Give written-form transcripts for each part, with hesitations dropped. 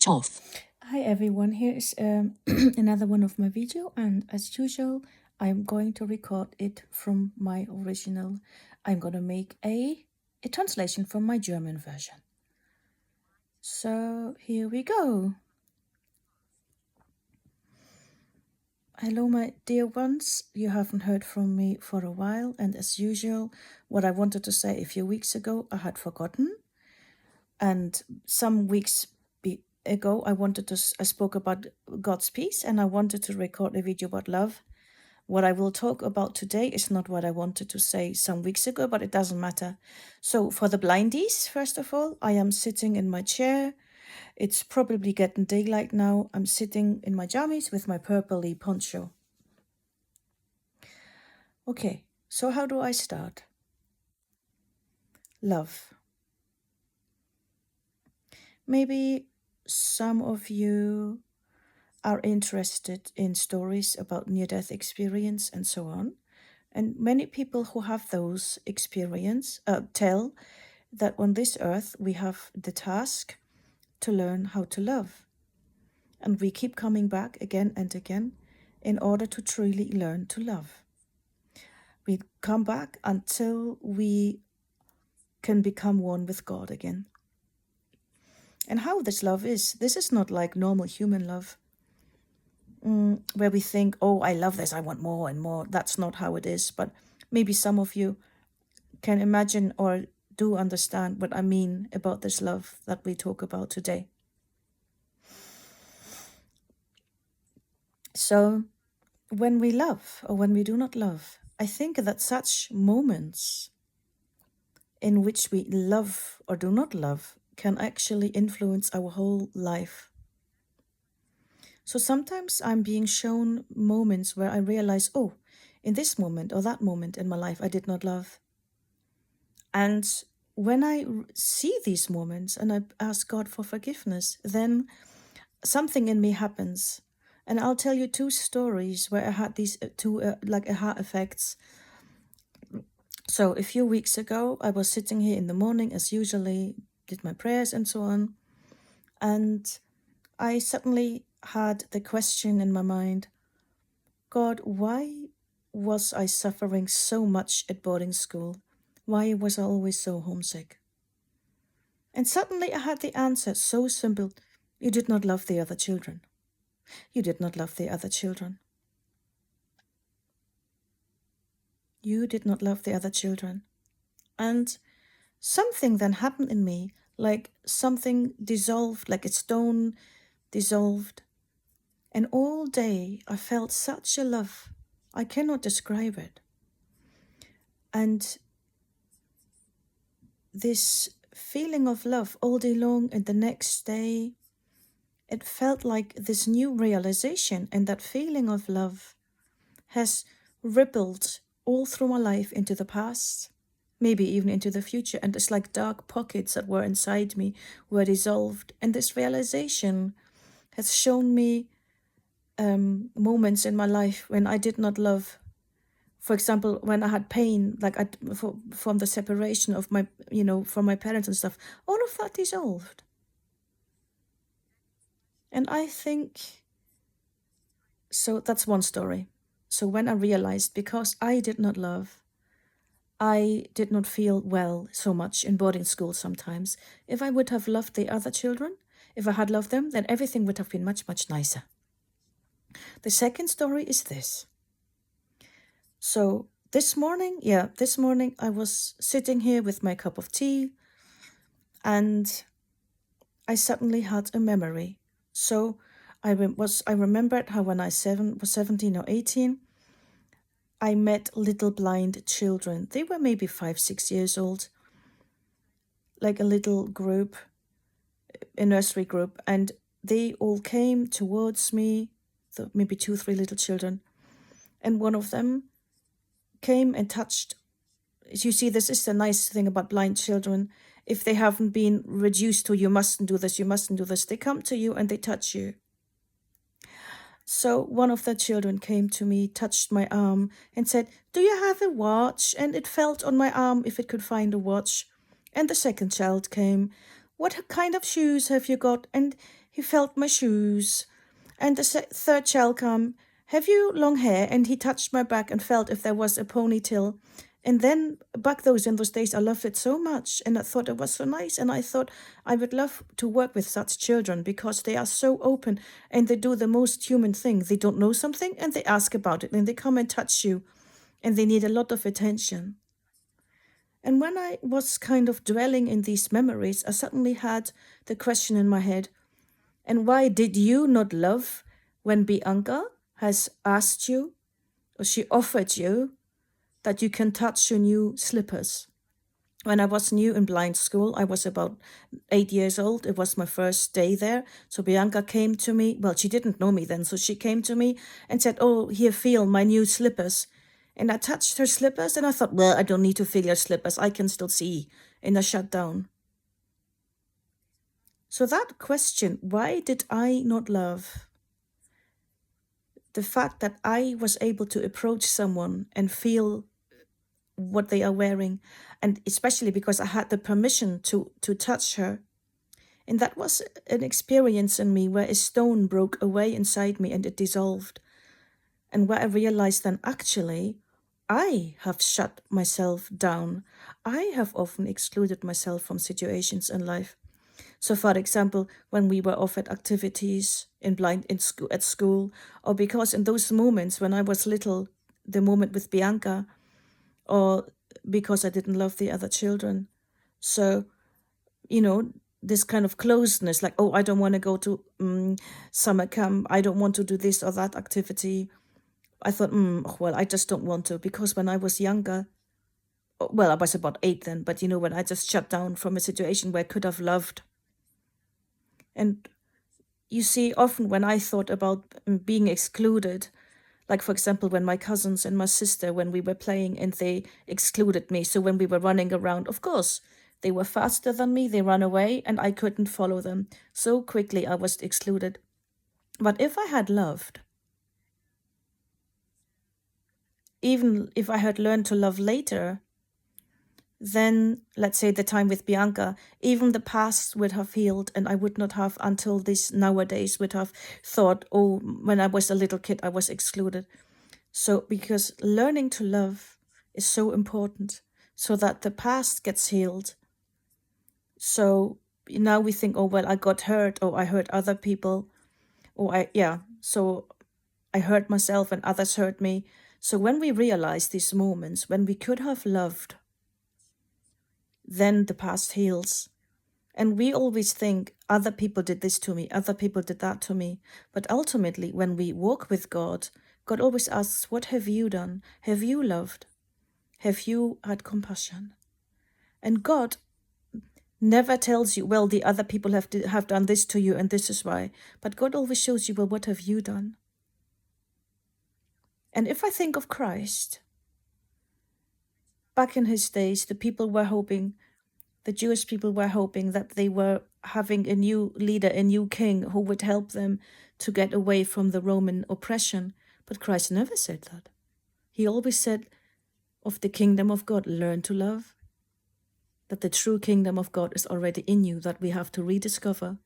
Switch off. Hi everyone, here is another one of my video, and as usual I'm going to record it from my original. I'm gonna make a translation from my German version. So here we go. Hello my dear ones, you haven't heard from me for a while, and as usual what I wanted to say a few weeks ago I had forgotten, and some weeks ago I spoke about God's peace, and I wanted to record a video about love. What I will talk about today is not what I wanted to say some weeks ago, but it doesn't matter. So for the blindies, first of all, I am sitting in my chair. It's probably getting daylight now. I'm sitting in my jammies with my purpley poncho. Okay, so how do I start? Love. Maybe some of you are interested in stories about near-death experience and so on. And many people who have those experience tell that on this earth we have the task to learn how to love. And we keep coming back again and again in order to truly learn to love. We come back until we can become one with God again. And how this love is, this is not like normal human love, where we think, oh, I love this, I want more and more. That's not how it is. But maybe some of you can imagine or do understand what I mean about this love that we talk about today. So when we love or when we do not love, I think that such moments in which we love or do not love can actually influence our whole life. So sometimes I'm being shown moments where I realize, oh, in this moment or that moment in my life, I did not love. And when I see these moments and I ask God for forgiveness, then something in me happens. And I'll tell you two stories where I had these two like aha effects. So a few weeks ago, I was sitting here in the morning as usually, did my prayers and so on. And I suddenly had the question in my mind, God, why was I suffering so much at boarding school? Why was I always so homesick? And suddenly I had the answer, so simple. You did not love the other children. You did not love the other children. You did not love the other children. And something then happened in me, like something dissolved, like a stone dissolved. And all day I felt such a love. I cannot describe it. And this feeling of love all day long, and the next day, it felt like this new realization, and that feeling of love has rippled all through my life into the past, maybe even into the future. And it's like dark pockets that were inside me were dissolved. And this realization has shown me moments in my life when I did not love. For example, when I had pain, like from the separation of my, from my parents and stuff, all of that dissolved. And I think, so that's one story. So when I realized, because I did not love, I did not feel well so much in boarding school sometimes. If I would have loved the other children, if I had loved them, then everything would have been much, much nicer. The second story is this. So this morning I was sitting here with my cup of tea, and I suddenly had a memory. So I remembered how when I was 17 or 18, I met little blind children. They were maybe 5, 6 years old, like a little group, a nursery group, and they all came towards me, maybe 2, 3 little children, and one of them came and touched. You see, this is the nice thing about blind children. If they haven't been reduced to you mustn't do this, you mustn't do this, they come to you and they touch you. So one of the children came to me, touched my arm and said, do you have a watch? And it felt on my arm if it could find a watch. And the second child came, what kind of shoes have you got? And He felt my shoes. And the third child come, have you long hair? And he touched my back and felt if there was a ponytail. And then back in those days, I loved it so much. And I thought it was so nice. And I thought I would love to work with such children because they are so open and they do the most human thing. They don't know something and they ask about it and they come and touch you and they need a lot of attention. And when I was kind of dwelling in these memories, I suddenly had the question in my head, and why did you not love when Bianca has asked you, or she offered you, that you can touch your new slippers? When I was new in blind school, I was about 8 years old. It was my first day there. So Bianca came to me. Well, she didn't know me then. So she came to me and said, oh, here, feel my new slippers. And I touched her slippers and I thought, well, I don't need to feel your slippers. I can still see. And I shut down. So that question, why did I not love? The fact that I was able to approach someone and feel what they are wearing, and especially because I had the permission to touch her. And that was an experience in me where a stone broke away inside me and it dissolved. And where I realized then actually, I have shut myself down. I have often excluded myself from situations in life. So, for example, when we were offered activities at school, or because in those moments when I was little, the moment with Bianca, or because I didn't love the other children. So, this kind of closeness, like, oh, I don't want to go to summer camp. I don't want to do this or that activity. I thought, well, I just don't want to, because when I was younger, well, I was about 8 then, but when I just shut down from a situation where I could have loved. And you see, often when I thought about being excluded, like, for example, when my cousins and my sister, when we were playing and they excluded me. So when we were running around, of course, they were faster than me. They ran away and I couldn't follow them. So quickly I was excluded. But if I had loved, even if I had learned to love later, then let's say the time with Bianca, even the past would have healed and I would not have until this nowadays would have thought, oh, when I was a little kid, I was excluded. So because learning to love is so important so that the past gets healed. So now we think, oh, well, I got hurt, or I hurt other people, or so I hurt myself and others hurt me. So when we realize these moments when we could have loved, then the past heals. And we always think other people did this to me, other people did that to me. But ultimately, when we walk with God, God always asks, what have you done? Have you loved? Have you had compassion? And God never tells you, well, the other people have done this to you and this is why. But God always shows you, well, what have you done? And if I think of Christ, back in his days, the Jewish people were hoping that they were having a new leader, a new king who would help them to get away from the Roman oppression. But Christ never said that. He always said of the kingdom of God, learn to love. That the true kingdom of God is already in you, that we have to rediscover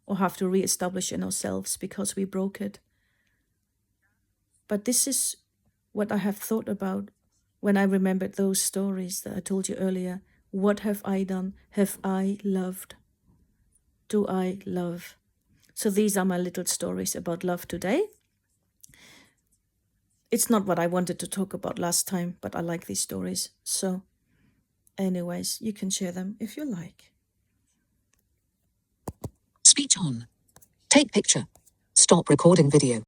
or have to reestablish in ourselves because we broke it. But this is what I have thought about when I remembered those stories that I told you earlier. What have I done? Have I loved? Do I love? So these are my little stories about love today. It's not what I wanted to talk about last time, but I like these stories. So anyways, you can share them if you like. Speech on. Take picture. Stop recording video.